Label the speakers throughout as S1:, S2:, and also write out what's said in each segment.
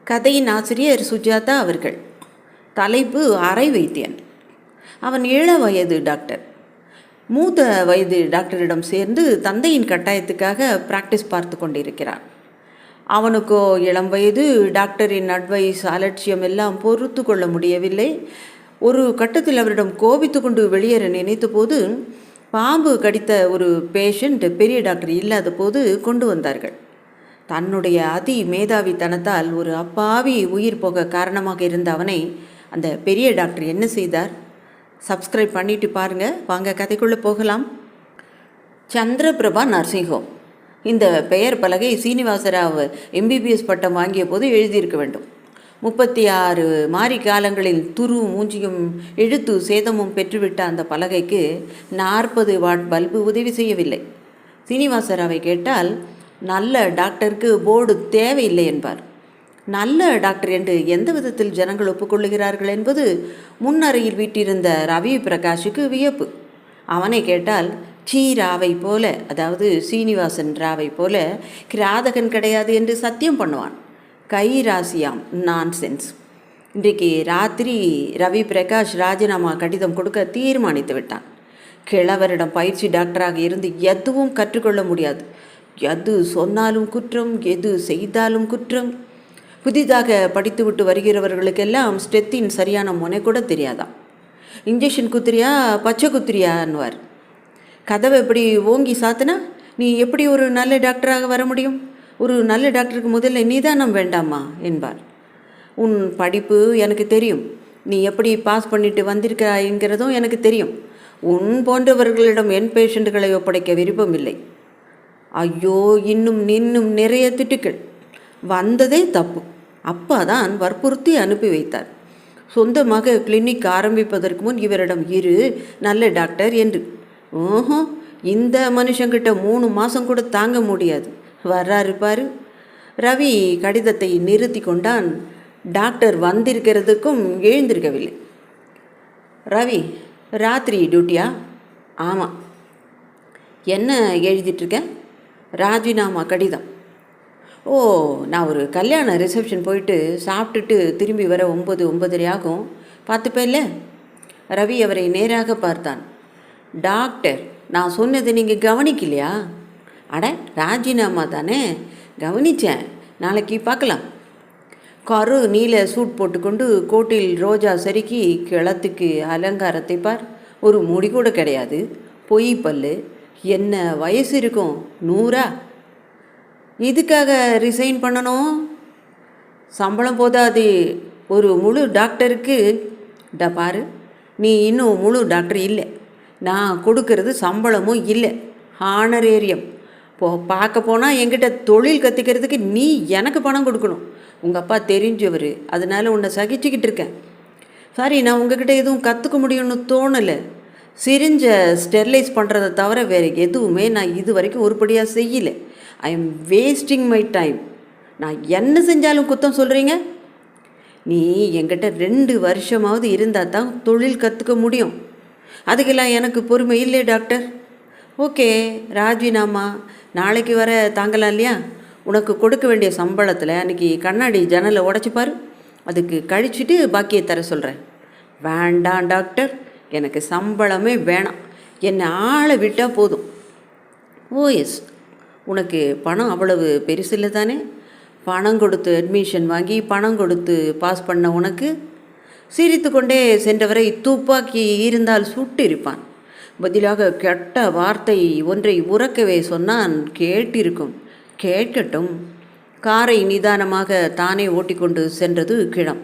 S1: கதையின் ஆசிரியர் சுஜாதா அவர்கள். தலைப்பு அரை வைத்தியன். அவன் இள வயது டாக்டர். மூத்த வயது டாக்டரிடம் சேர்ந்து தந்தையின் கட்டாயத்துக்காக பிராக்டிஸ் பார்த்து கொண்டிருக்கிறான். அவனுக்கோ இளம் வயது, டாக்டரின் அட்வைஸ், அலட்சியம் எல்லாம் பொறுத்து கொள்ள முடியவில்லை. ஒரு கட்டத்தில் அவரிடம் கோபித்து கொண்டு வெளியேற நினைத்த போது பாம்பு கடித்த ஒரு பேஷண்ட் பெரிய டாக்டர் இல்லாத போது கொண்டு வந்தார்கள். தன்னுடைய அதி மேதாவித்தனத்தால் ஒரு அப்பாவி உயிர் போக காரணமாக இருந்த அவனை அந்த பெரிய டாக்டர் என்ன செய்தார்? சப்ஸ்கிரைப் பண்ணிட்டு பாருங்கள். வாங்க கதைக்குள்ளே போகலாம். Chandraprabha nursing home. இந்த பெயர் பலகை சீனிவாசராவ் எம்பிபிஎஸ் பட்டம் வாங்கிய போது எழுதியிருக்க வேண்டும். 36 மாரி காலங்களில் துரு மூஞ்சியும் எழுத்து சேதமும் பெற்றுவிட்ட அந்த பலகைக்கு 40 வாட் பல்பு உதவி செய்யவில்லை. சீனிவாசராவை கேட்டால் நல்ல டாக்டருக்கு போர்டு தேவையில்லை என்பார். நல்ல டாக்டர் என்று எந்த விதத்தில் ஜனங்கள் ஒப்புக்கொள்ளுகிறார்கள் என்பது முன்னறையில் வீட்டிருந்த ரவி பிரகாஷுக்கு வியப்பு. அவனை கேட்டால் ராவை போல, அதாவது சீனிவாசன் ராவை போல கிராதகன் கிடையாது என்று சத்தியம் பண்ணுவான். கைராசியாம் நான்சென்ஸ். இன்றைக்கு ராத்திரி ரவி பிரகாஷ் ராஜினாமா கடிதம் கொடுக்க தீர்மானித்து விட்டான். கிழவரிடம் பயிற்சி டாக்டராக இருந்து எதுவும் கற்றுக்கொள்ள முடியாது. எது சொன்னாலும் குற்றம், எது செய்தாலும் குற்றம். புதிதாக படித்துவிட்டு வருகிறவர்களுக்கெல்லாம் ஸ்டெத்தின் சரியான முனை கூட தெரியாதான். இன்ஜெக்ஷன் குத்திரியா பச்சை குத்திரியான்னுவார். கதவை எப்படி ஓங்கி சாத்தினா நீ எப்படி ஒரு நல்ல டாக்டராக வர முடியும்? ஒரு நல்ல டாக்டருக்கு முதல்ல நிதானம் வேண்டாமா என்பார். உன் படிப்பு எனக்கு தெரியும், நீ எப்படி பாஸ் பண்ணிட்டு வந்திருக்காய்ங்கிறதும் எனக்கு தெரியும். உன் போன்றவர்களிடம் என் பேஷண்ட்டுகளை ஒப்படைக்க விருப்பமில்லை. ஐயோ, இன்னும் நிறைய திட்டுக்கள். வந்ததே தப்பு. அப்பா தான் வற்புறுத்தி அனுப்பி வைத்தார். சொந்தமாக கிளினிக் ஆரம்பிப்பதற்கு முன் இவரிடம் இரு நல்ல டாக்டர் என்று. ஓஹோ, இந்த மனுஷங்கிட்ட 3 மாதம் கூட தாங்க முடியாது. வர்றாரு பாரு. ரவி கடிதத்தை நிறுத்தி கொண்டான். டாக்டர் வந்திருக்கிறதுக்கும் எழுந்திருக்கவில்லை. ரவி, ராத்திரி டியூட்டியா? ஆமாம். என்ன எழுதிட்டுருக்கேன்? ராஜினாமா கடிதம். ஓ, நான் ஒரு கல்யாண ரிசப்ஷன் போயிட்டு சாப்பிட்டுட்டு திரும்பி வர 9:30 ஆகும். பார்த்துப்பேல்ல? ரவி அவரை நேராக பார்த்தான். டாக்டர், நான் சொன்னதை நீங்கள் கவனிக்கலையா? அட, ராஜினாமா தானே, கவனித்தேன். நாளைக்கு பார்க்கலாம். கரு நீல சூட் போட்டுக்கொண்டு கோட்டில் ரோஜா செருக்கி கிளத்துக்கு அலங்காரத்தை பார். ஒரு முடி கூட கிடையாது. பொய் பல்லு. என்ன வயசு இருக்கும்? 100? இதுக்காக ரிசைன் பண்ணணும்? சம்பளம் போதாது ஒரு முழு டாக்டருக்கு. பாரு, நீ இன்னும் முழு டாக்டர் இல்லை. நான் கொடுக்கறது சம்பளமும் இல்லை, ஹானரேரியம். பார்க்க போனால் என்கிட்ட தொழில் கற்றுக்கிறதுக்கு நீ எனக்கு பணம் கொடுக்கணும். உங்கள் அப்பா தெரிஞ்சவர், அதனால் உன்னை சகிச்சுக்கிட்டு இருக்கேன். சாரி, நான் உங்ககிட்ட எதுவும் கற்றுக்க முடியும்னு தோணலை. சிரிஞ்சை ஸ்டெர்லைஸ் பண்ணுறதை தவிர வேறு எதுவுமே நான் இது வரைக்கும் உருப்படியாக செய்யலை. I am wasting my time. நான் என்ன செஞ்சாலும் குத்தம் சொல்கிறீங்க. நீ என்கிட்ட 2 வருஷமாவது இருந்தால் தான் தொழில் கற்றுக்க முடியும். அதுக்கெல்லாம் எனக்கு பொறுமை இல்லை டாக்டர். ஓகே, ராஜினாமா நாளைக்கு வர தாங்கலாம் இல்லையா? உனக்கு கொடுக்க வேண்டிய சம்பளத்தில் அன்றைக்கி கண்ணாடி ஜன்னலை உடச்சிப்பார். அதுக்கு கழிச்சிட்டு பாக்கியை தர சொல்கிறேன். வேண்டாம் டாக்டர், எனக்கு சம்பளமே வேணாம். என்னை ஆளை விட்டால் போதும். ஓஎஸ், உனக்கு பணம் அவ்வளவு பெருசில்லை தானே? பணம் கொடுத்து அட்மிஷன் வாங்கி பணம் கொடுத்து பாஸ் பண்ண உனக்கு சிரித்து கொண்டே சென்றவரை துப்பாக்கி இருந்தால் சுட்டு இருப்பான். பதிலாக கெட்ட வார்த்தை ஒன்றை உறக்கவே சொன்னான். கேட்டிருக்கும். கேட்கட்டும். காரை நிதானமாக தானே ஓட்டிக்கொண்டு சென்றது கிழம்.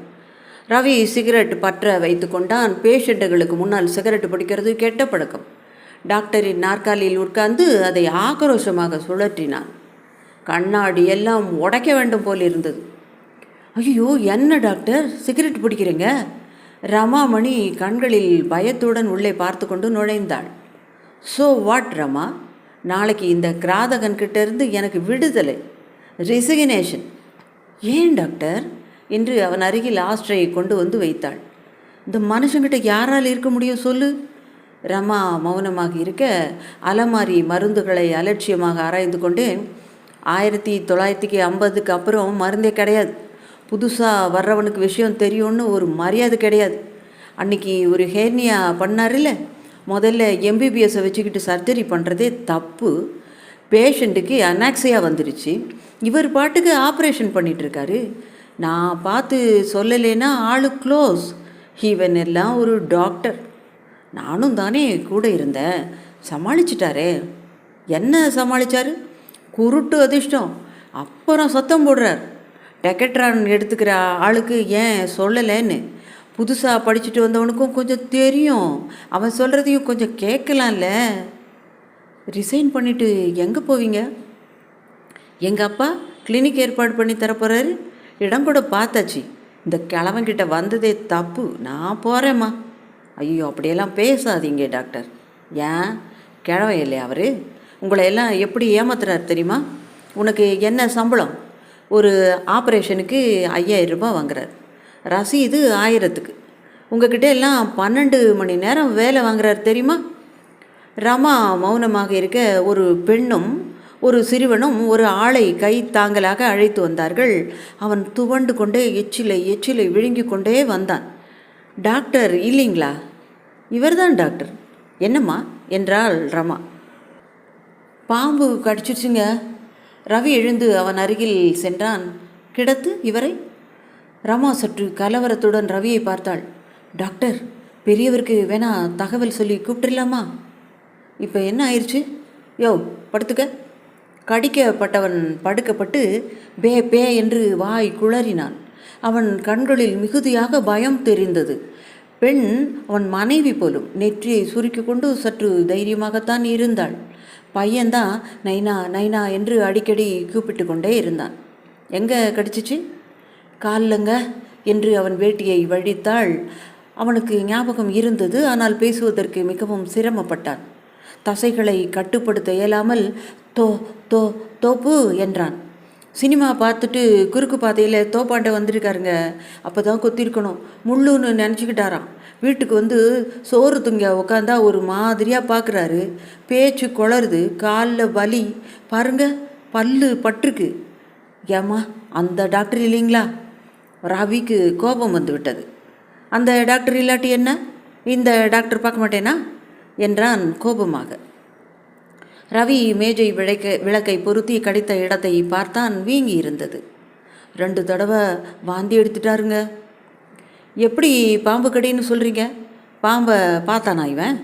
S1: ரவி சிகரெட் பற்ற வைத்து கொண்டான். பேஷண்ட்டுகளுக்கு முன்னால் சிகரெட் பிடிக்கிறது கெட்ட பழக்கம். டாக்டரின் நாற்காலியில் உட்கார்ந்து அதை ஆக்ரோஷமாக சுழற்றினான். கண்ணாடி எல்லாம் உடைக்க வேண்டும் போல் இருந்தது. ஐயோ, என்ன டாக்டர் சிகரெட் பிடிக்கிறீங்க? ரமாமணி கண்களில் பயத்துடன் உள்ளே பார்த்து கொண்டு நுழைந்தாள். ஸோ வாட் ரமா, நாளைக்கு இந்த கிராதகன்கிட்ட இருந்து எனக்கு விடுதலை, ரிசிக்னேஷன். ஏன் டாக்டர் என்று அவன் அருகில் ஆஸ்ட்ரையை கொண்டு வந்து வைத்தாள். இந்த மனுஷங்கிட்ட யாரால் இருக்க முடியும் சொல்லு? ரமா மௌனமாக இருக்க அலமாரி மருந்துகளை அலட்சியமாக ஆராய்ந்து கொண்டு 1950க்கு அப்புறம் மருந்தே கிடையாது. புதுசாக வர்றவனுக்கு விஷயம் தெரியும்னு ஒரு மரியாதை கிடையாது. அன்றைக்கி ஒரு ஹேர்னியா பண்ணார்ல, முதல்ல எம்பிபிஎஸ்ஸை வச்சுக்கிட்டு சர்ஜரி பண்ணுறதே தப்பு. பேஷண்ட்டுக்கு அனாக்சியா வந்துருச்சு, இவர் பாட்டுக்கு ஆப்ரேஷன் பண்ணிகிட்ருக்காரு. நான் பார்த்து சொல்லலைன்னா ஆளு க்ளோஸ். இவன் எல்லாம் ஒரு டாக்டர். நானும் தானே கூட இருந்தேன், சமாளிச்சிட்டாரே. என்ன சமாளித்தார்? குருட்டு அதிர்ஷ்டம். அப்புறம் சத்தம் போடுறார். டெக்கட்ரான் எடுத்துக்கிற ஆளுக்கு ஏன் சொல்லலைன்னு. புதுசாக படிச்சுட்டு வந்தவனுக்கும் கொஞ்சம் தெரியும், அவன் சொல்கிறதையும் கொஞ்சம் கேட்கலாம்ல. ரிசைன் பண்ணிவிட்டு எங்கே போவீங்க? எங்கள் அப்பா கிளினிக் ஏற்பாடு பண்ணி தரப்போகிறாரு. இடம் கூட பார்த்தாச்சு. இந்த கிழவன்கிட்ட வந்ததே தப்பு, நான் போகிறேம்மா. ஐயோ, அப்படியெல்லாம் பேசாதீங்க டாக்டர். ஏன், கிழவன் இல்லையா அவர்? உங்களை எல்லாம் எப்படி ஏமாத்துறாரு தெரியுமா? உனக்கு என்ன சம்பளம்? ஒரு ஆப்ரேஷனுக்கு 5000 ரூபாய் வாங்குறார். ரசீது 1000க்கு. உங்ககிட்ட எல்லாம் 12 மணி நேரம் வேலை வாங்குறார் தெரியுமா? ரமா மௌனமாக இருக்க ஒரு பெண்ணும் ஒரு சிறுவனும் ஒரு ஆளை கை தாங்கலாக அழைத்து வந்தார்கள். அவன் துவண்டு கொண்டே எச்சிலை விழுங்கி கொண்டே வந்தான். டாக்டர் இல்லைங்களா? இவர்தான் டாக்டர். என்னம்மா என்றாள் ரமா. பாம்பு கடிச்சிருச்சுங்க. ரவி எழுந்து அவன் அருகில் சென்றான். கிடத்து இவரை. ரமா சற்று கலவரத்துடன் ரவியை பார்த்தாள். டாக்டர், பெரியவருக்கு வேணா தகவல் சொல்லி கூப்பிட்டுலாமா? இப்போ என்ன ஆயிடுச்சு? யோ, படுத்துக்க. கடிக்கப்பட்டவன் படுக்கப்பட்டு பே பே என்று வாய் குளறினான். அவன் கண்களில் மிகுதியாக பயம் தெரிந்தது. பெண் அவன் மனைவி போலும். நெற்றியை சுருக்கி கொண்டு சற்று தைரியமாகத்தான் இருந்தாள். பையன்தான் நைனா நைனா என்று அடிக்கடி கூப்பிட்டு கொண்டே இருந்தான். எங்கே கடிச்சிச்சு? கால்லங்க என்று அவன் வேட்டியை வழித்தாள். அவனுக்கு ஞாபகம் இருந்தது, ஆனால் பேசுவதற்கு மிகவும் சிரமப்பட்டான். தசைகளை கட்டுப்படுத்த இயலாமல் தோ தோ தோப்பு என்றான். சினிமா பார்த்துட்டு குறுக்கு பாதையில் தோப்பாண்ட வந்திருக்காருங்க. அப்போ தான் கொத்திருக்கணும், முள்ளுன்னு நினச்சிக்கிட்டாராம். வீட்டுக்கு வந்து சோறு துங்க உக்காந்தா ஒரு மாதிரியாக பார்க்குறாரு. பேச்சு குளருது, காலில் வலி பாருங்க, பல்லு பட்டிருக்கு. ஏம்மா, அந்த டாக்டர் இல்லைங்களா? ரவிக்கு கோபம் வந்து விட்டது. அந்த டாக்டர் இல்லாட்டி என்ன, இந்த டாக்டர் பார்க்க மாட்டேனா என்றான் கோபமாக. ரவி மேஜை விளக்கை பொருத்தி கடித்த இடத்தை பார்த்தான். வீங்கி இருந்தது. 2 தடவை வாந்தி எடுத்துட்டாருங்க. எப்படி பாம்பு கடின்னு சொல்கிறீங்க? பாம்பை பார்த்தானா இவன்?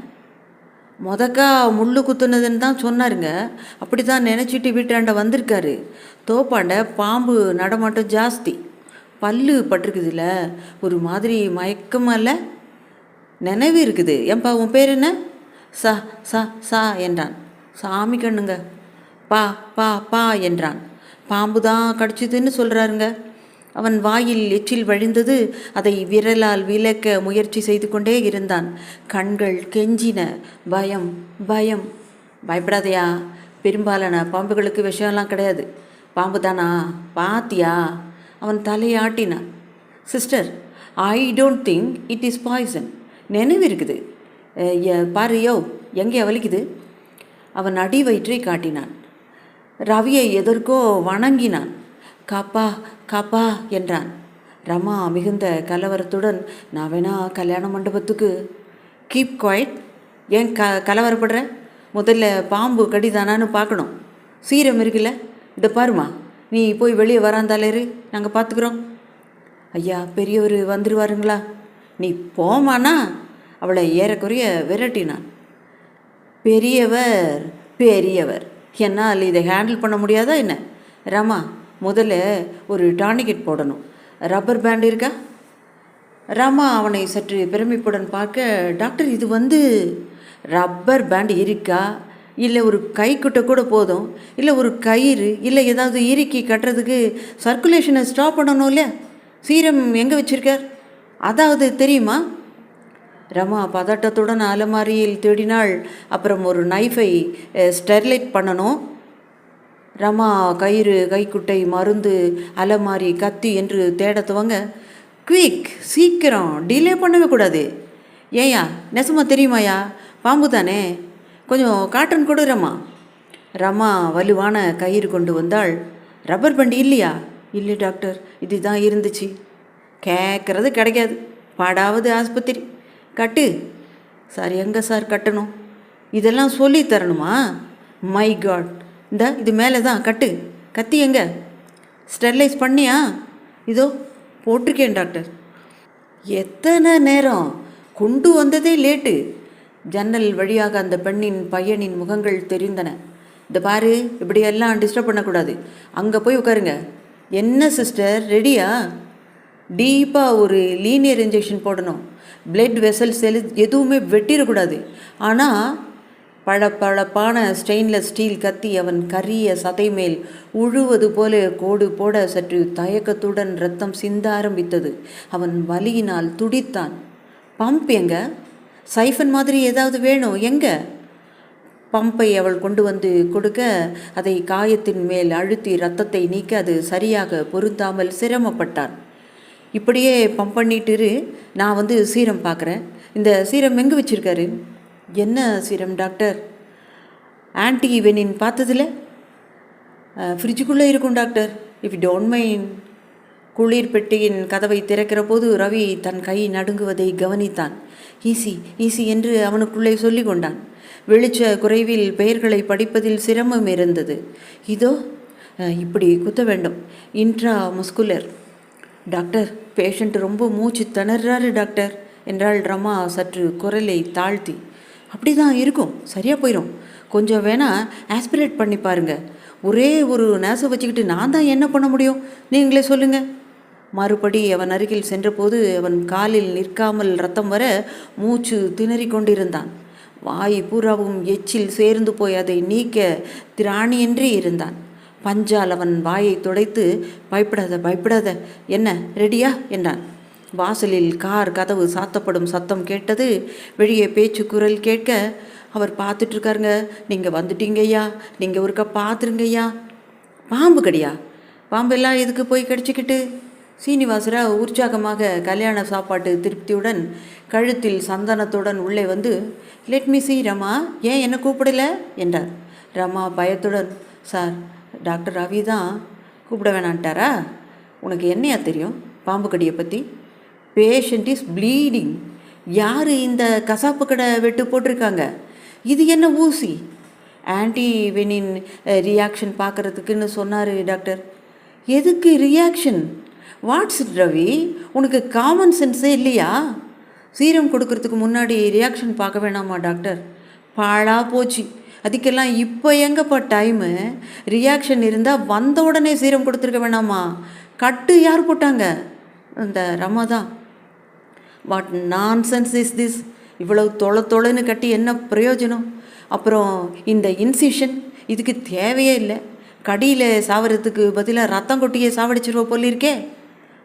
S1: முதக்கா முள்ளு குத்துனதுன்னு தான் சொன்னாருங்க. அப்படி தான் நினச்சிட்டு வீட்டாண்ட வந்திருக்காரு. தோப்பாண்ட பாம்பு நடமாட்டம் ஜாஸ்தி. பல்லு பட்டிருக்குதுல்ல, ஒரு மாதிரி மயக்கமாக இல்லை? நினைவு இருக்குது. ஏன்பா, உன் பேர் என்ன? சா சா சா என்றான். சாமி கண்ணுங்க. பா பா பா என்றான். பாம்பு தான் கடிச்சிதுன்னு சொல்கிறாருங்க. அவன் வாயில் எச்சில் வழிந்தது. அதை விரலால் விலக்க முயற்சி செய்து கொண்டே இருந்தான். கண்கள் கெஞ்சின. பயம் பயம். பயப்படாதையா, பெரும்பாலான பாம்புகளுக்கு விஷயம்லாம் கிடையாது. பாம்பு தானா, பாத்தியா? அவன் தலையாட்டினான். Sister, I don't think it is poison. நினைவு இருக்குது. பாரு, எங்கே வலிக்குது? அவன் அடி வயிற்றை காட்டினான். ரவியை எதற்கோ வணங்கினான். காப்பா காப்பா என்றான். ரமா மிகுந்த கலவரத்துடன், நான் வேணா கல்யாண மண்டபத்துக்கு. Keep quiet. ஏன் கலவரப்படுற? முதல்ல பாம்பு கடிதானான்னு பார்க்கணும். சீரம் இருக்குல்ல, இதை பாருமா. நீ போய் வெளியே வராந்தாலேரு, நாங்கள் பார்த்துக்குறோம். ஐயா, பெரியவர் வந்துடுவாருங்களா? நீ போமானா? அவளை ஏறக்குறைய விரட்டினான். பெரியவர் பெரியவர், என்னால் இதை ஹேண்டில் பண்ண முடியாதா என்ன? ரமா, முதல்ல ஒரு டானிக்கெட் போடணும். ரப்பர் பேண்ட் இருக்கா? ரமா அவனை சற்று பெருமைப்புடன் பார்க்க, டாக்டர், இது ரப்பர் பேண்ட் இருக்கா? இல்லை ஒரு கைக்குட்டை கூட போதும், இல்லை ஒரு கயிறு, இல்லை ஏதாவது இறுக்கி கட்டுறதுக்கு சர்க்குலேஷனை ஸ்டாப் பண்ணணும் இல்லையா? சீரம் எங்கே வச்சுருக்கார்? அதாவது தெரியுமா? ரமா பதட்டத்துடன் அலமாரியில் தேடினாள். அப்புறம் ஒரு நைஃபை ஸ்டெர்லைட் பண்ணணும். ரமா கயிறு, கைக்குட்டை, மருந்து, அலமாரி, கத்தி என்று தேட துவங்க. குவிக், சீக்கிரம், டிலே பண்ணவே கூடாது. ஏயா, நெசமா தெரியுமாயா? பாம்பு தானே, கொஞ்சம் காட்டன் கொடு ரமா. ரமா வலுவான கயிறு கொண்டு வந்தாள். ரப்பர் பண்டி இல்லையா? இல்லை டாக்டர், இதுதான் இருந்துச்சு. கேட்குறது கிடைக்காது. பாடாவது ஆஸ்பத்திரி. கட்டு. சார், எங்கே சார் கட்டணும்? இதெல்லாம் சொல்லி தரணுமா? My God. இது மேலே தான் கட்டு. கத்தி எங்கே? ஸ்டெர்லைஸ் பண்ணியா? இதோ போட்டிருக்கேன் டாக்டர். எத்தனை நேரம்? கொண்டு வந்ததே லேட்டு. ஜன்னல் வழியாக அந்த பெண்ணின் பையனின் முகங்கள் தெரிந்தன. இந்த பாரு, இப்படியெல்லாம் டிஸ்டர்ப் பண்ணக்கூடாது. அங்கே போய் உட்காருங்க. என்ன சிஸ்டர், ரெடியா? டீப்பாக ஒரு லீனியர் இன்ஜெக்ஷன் போடணும். பிளட் வெசல்ஸ் எதுவுமே வெட்டிடக்கூடாது. ஆனால் பளபளப்பான ஸ்டெயின்லெஸ் ஸ்டீல் கத்தி அவன் கரிய சதை மேல் உழுவது போல கோடு போட சற்று தயக்கத்துடன் ரத்தம் சிந்த ஆரம்பித்தது. அவன் வலியினால் துடித்தான். பம்ப் எங்க? சைஃபன் மாதிரி ஏதாவது வேணும், எங்க? பம்பை அவள் கொண்டு வந்து கொடுக்க அதை காயத்தின் மேல் அழுத்தி ரத்தத்தை நீக்க அது சரியாக பொருந்தாமல் சிரமப்பட்டான். இப்படியே பம்ப் பண்ணிட்டு நான் சீரம் பார்க்குறேன். இந்த சீரம் எங்கே வச்சுருக்காரு? என்ன சீரம் டாக்டர்? ஆன்டி வெனின் பார்த்ததில்ல? ஃப்ரிட்ஜுக்குள்ளே இருக்கும் doctor. If you don't mind. குளிர் பெட்டியின் கதவை திறக்கிற போது ரவி தன் கை நடுங்குவதை கவனித்தான். ஈசி ஈசி என்று அவனுக்குள்ளே சொல்லி கொண்டான். வெளிச்ச குறைவில் பெயர்களை படிப்பதில் சிரமம் இருந்தது. இதோ இப்படி குத்த வேண்டும். Intra muscular. டாக்டர், பேஷண்ட் ரொம்ப மூச்சு திணறாரு டாக்டர் என்றாள் ரமா சற்று குரலை தாழ்த்தி. அப்படி தான் இருக்கும், சரியாக போயிடும். கொஞ்சம் வேணால் ஆஸ்பிரேட் பண்ணி பாருங்கள். ஒரே ஒரு நேசை வச்சுக்கிட்டு நான் தான் என்ன பண்ண முடியும், நீங்களே சொல்லுங்கள். மறுபடி அவன் அருகில் சென்றபோது அவன் காலில் நிற்காமல் ரத்தம் வர மூச்சு திணறி கொண்டிருந்தான். வாய் பூராவும் எச்சில் சேர்ந்து போய் அதை நீக்க திராணியின்றி இருந்தான். பஞ்சால் அவன் வாயை துடைத்து, பயப்படாத பயப்படாத, என்ன ரெடியா என்றான். வாசலில் கார் கதவு சாத்தப்படும் சத்தம் கேட்டது. வெளியே பேச்சு குரல் கேட்க அவர் பார்த்துட்ருக்காருங்க. நீங்கள் வந்துட்டீங்கய்யா, நீங்கள் ஒருக்கா பார்த்துருங்கய்யா. பாம்பு கடியா? பாம்பெல்லாம் எதுக்கு போய் கடிச்சிக்கிட்டு? சீனிவாசராவ் உற்சாகமாக கல்யாண சாப்பாட்டு திருப்தியுடன் கழுத்தில் சந்தனத்துடன் உள்ளே வந்து, லெட் மீ சி ரமா, ஏன் என்னை கூப்பிடல என்றார். ரமா பயத்துடன், சார், டாக்டர் ரவி தான் கூப்பிட வேணான்ட்டாரா? உனக்கு என்னையா தெரியும் பாம்பு கடியை பற்றி? Patient is bleeding. யார் இந்த கசாப்பு கடை வெட்டு போட்டிருக்காங்க? இது என்ன ஊசி? ஆன்டி வெனின் ரியாக்ஷன் பார்க்குறதுக்குன்னு சொன்னார் டாக்டர். எதுக்கு ரியாக்ஷன்? வாட்ஸ் இட் ரவி, உனக்கு காமன் சென்ஸே இல்லையா? சீரம் கொடுக்கறதுக்கு முன்னாடி ரியாக்ஷன் பார்க்க வேணாமா டாக்டர்? பாழா போச்சு. அதுக்கெல்லாம் இப்போ எங்கப்பா டைமு? ரியாக்ஷன் இருந்தால் வந்த உடனே சீரம் கொடுத்துருக்க வேணாமா? கட்டு யார் போட்டாங்க? அந்த ரமா தான். What nonsense is this? இவ்வளவு தொலைன்னு கட்டி என்ன பிரயோஜனம்? அப்புறம் இந்த இன்சிஷன், இதுக்கு தேவையே இல்லை. கடியில் சாவறதுக்கு பதிலாக ரத்தம் கொட்டியே சாவடிச்சிருவ போலிருக்கே.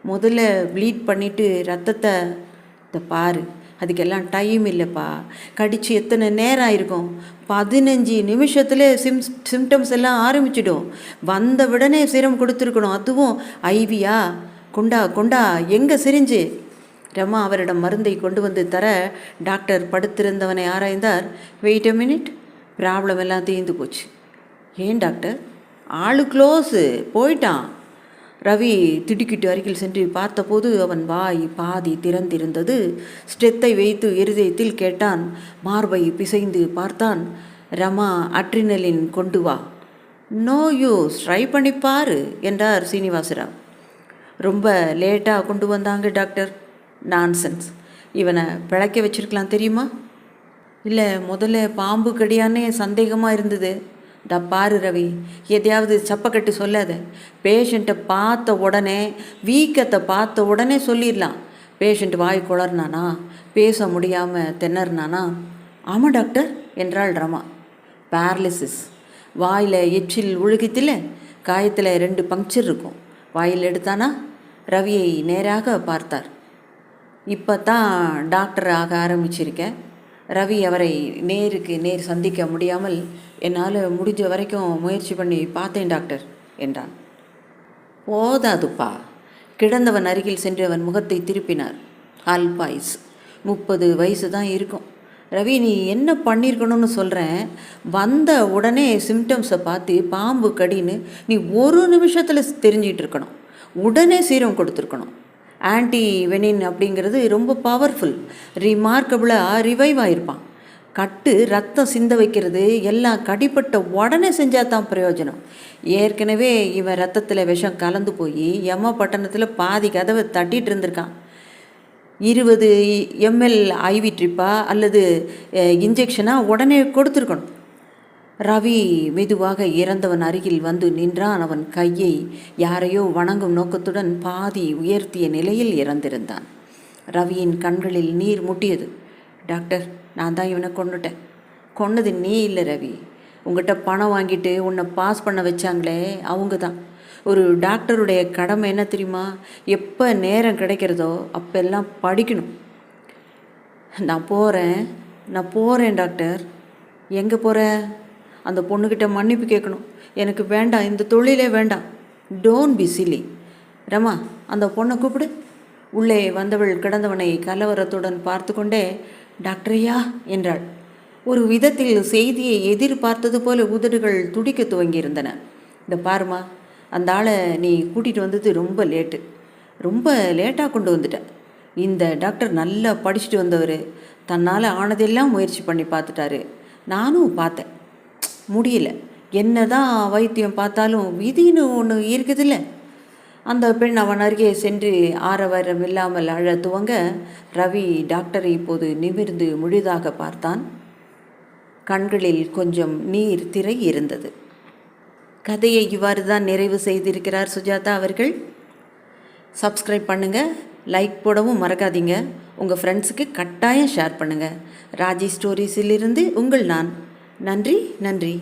S1: முதல்ல ப்ளீட் பண்ணிவிட்டு ரத்தத்தை பாரு. அதுக்கெல்லாம் டைம் இல்லைப்பா. கடித்து எத்தனை நேரம் ஆயிருக்கும்? 15 நிமிஷத்தில் சிம்டம்ஸ் எல்லாம் ஆரம்பிச்சிடும். வந்த உடனே சீரம் கொடுத்துருக்கணும். அதுவும் ஐவியா? கொண்டா எங்கே சிரிஞ்சு? ரமா அவரிடம் மருந்தை கொண்டு வந்து தர டாக்டர் படுத்திருந்தவனை ஆராய்ந்தார். வெயிட் அ மினிட், ப்ராப்ளம் எல்லாம் தீர்ந்து போச்சு. ஏன் டாக்டர்? ஆளு க்ளோஸு, போயிட்டான். ரவி திடுக்கிட்டு அருகில் சென்று பார்த்தபோது அவன் வாய் பாதி திறந்திருந்தது. ஸ்டெத்தை வைத்து இருதயத்தில் கேட்டான். மார்பை பிசைந்து பார்த்தான். ரமா, அட்ரினலின் கொண்டு வா. நோ யூஸ், ட்ரை பண்ணிப்பாரு என்றார் சீனிவாசராவ். ரொம்ப லேட்டாக கொண்டு வந்தாங்க டாக்டர். நான்சென்ஸ். இவனை பிழைக்க வச்சிருக்கலாம் தெரியுமா? இல்லை, முதல்ல பாம்பு கடியானே சந்தேகமாக இருந்தது. பாரு ரவி, எதையாவது சப்பக்கட்டு சொல்லாத. பேஷண்ட்டை பார்த்த உடனே, வீக்கத்தை பார்த்த உடனே சொல்லிடலாம். பேஷண்ட் வாய் குளர்னானா, பேச முடியாமல் திணறினானா? ஆமாம் டாக்டர் என்றாள் ரமா. பேரலிசிஸ். வாயில் எச்சில் ஒழுகித்தில் காயத்தில் 2 பங்க்சர் இருக்கும். வாயில் எடுத்தானா? ரவியை நேராக பார்த்தார். இப்போ தான் டாக்டர் ஆக ஆரம்பிச்சிருக்கேன். ரவி அவரை நேருக்கு நேர் சந்திக்க முடியாமல் என்னால் முடிஞ்ச வரைக்கும் முயற்சி பண்ணி பார்த்தேன் டாக்டர் என்றான். போதாதுப்பா. கிடந்தவன் அருகில் சென்று அவன் முகத்தை திருப்பினார். அல்பாய்ஸ், 30 வயசு தான் இருக்கும். ரவி, நீ என்ன பண்ணியிருக்கணும்னு சொல்கிறேன். வந்த உடனே சிம்டம்ஸை பார்த்து பாம்பு கடின்னு நீ 1 நிமிஷத்தில் தெரிஞ்சிகிட்டு இருக்கணும். உடனே சீரம் கொடுத்துருக்கணும். ஆன்டி வெனின் அப்படிங்கிறது ரொம்ப பவர்ஃபுல். ரிமார்க்கபிளாக ரிவைவ் ஆகிருப்பான். கட்டு ரத்தம் சிந்த வைக்கிறது எல்லாம் கடிப்பட்ட உடனே செஞ்சால் தான் பிரயோஜனம். ஏற்கனவே இவன் ரத்தத்தில் விஷம் கலந்து போய் எம்மா பட்டணத்தில் பாதி கதவை தட்டிகிட்டு இருந்திருக்கான். 20 ml ஐவி ட்ரிப்பா அல்லது இன்ஜெக்ஷனாக உடனே கொடுத்துருக்கணும். ரவி மெதுவாக இறந்தவன் அருகில் வந்து நின்றான். அவன் கையை யாரையோ வணங்கும் நோக்கத்துடன் பாதி உயர்த்திய நிலையில் இறந்திருந்தான். ரவியின் கண்களில் நீர் முட்டியது. டாக்டர், நான் தான் இவனை கொன்னுட்டேன். கொன்னது நீ இல்லை ரவி. உங்கள்கிட்ட பணம் வாங்கிட்டு உன்னை பாஸ் பண்ண வச்சாங்களே அவங்க தான். ஒரு டாக்டருடைய கடமை என்ன தெரியுமா? எப்போ நேரம் கிடைக்கிறதோ அப்பெல்லாம் படிக்கணும். நான் போகிறேன் டாக்டர். எங்கே போகிற? அந்த பொண்ணுக்கிட்ட மன்னிப்பு கேட்கணும். எனக்கு வேண்டாம், இந்த தொழிலே வேண்டாம். Don't be chilli. ரமா, அந்த பொண்ணை கூப்பிடு. உள்ளே வந்தவள் கிடந்தவனை கலவரத்துடன் பார்த்து கொண்டே டாக்டரையா என்றாள். ஒரு விதத்தில் செய்தியை எதிர்பார்த்தது போல உதடுகள் துடிக்க துவங்கியிருந்தன. இந்த பாருமா, அந்த ஆளை நீ கூட்டிகிட்டு வந்தது ரொம்ப லேட்டாக கொண்டு வந்துட்டேன். இந்த டாக்டர் நல்லா படிச்சுட்டு வந்தவர். தன்னால் ஆனதெல்லாம் முயற்சி பண்ணி பார்த்துட்டாரு. நானும் பார்த்தேன், முடியல. என்ன தான் வைத்தியம் பார்த்தாலும் விதின்னு ஒன்று இருக்குதில்ல. அந்த பெண் அவன் அருகே சென்று ஆரவாரம் இல்லாமல் அழ துவங்க ரவி டாக்டரை இப்போது நிமிர்ந்து முழுதாக பார்த்தான். கண்களில் கொஞ்சம் நீர் திரை இருந்தது. கதையை இவ்வாறு தான் நிறைவு செய்திருக்கிறார் சுஜாதா அவர்கள். சப்ஸ்கிரைப் பண்ணுங்கள், லைக் போடவும் மறக்காதீங்க. உங்கள் ஃப்ரெண்ட்ஸுக்கு கட்டாயம் ஷேர் பண்ணுங்கள். ராஜி ஸ்டோரிஸிலிருந்து உங்கள் நான். நன்றி.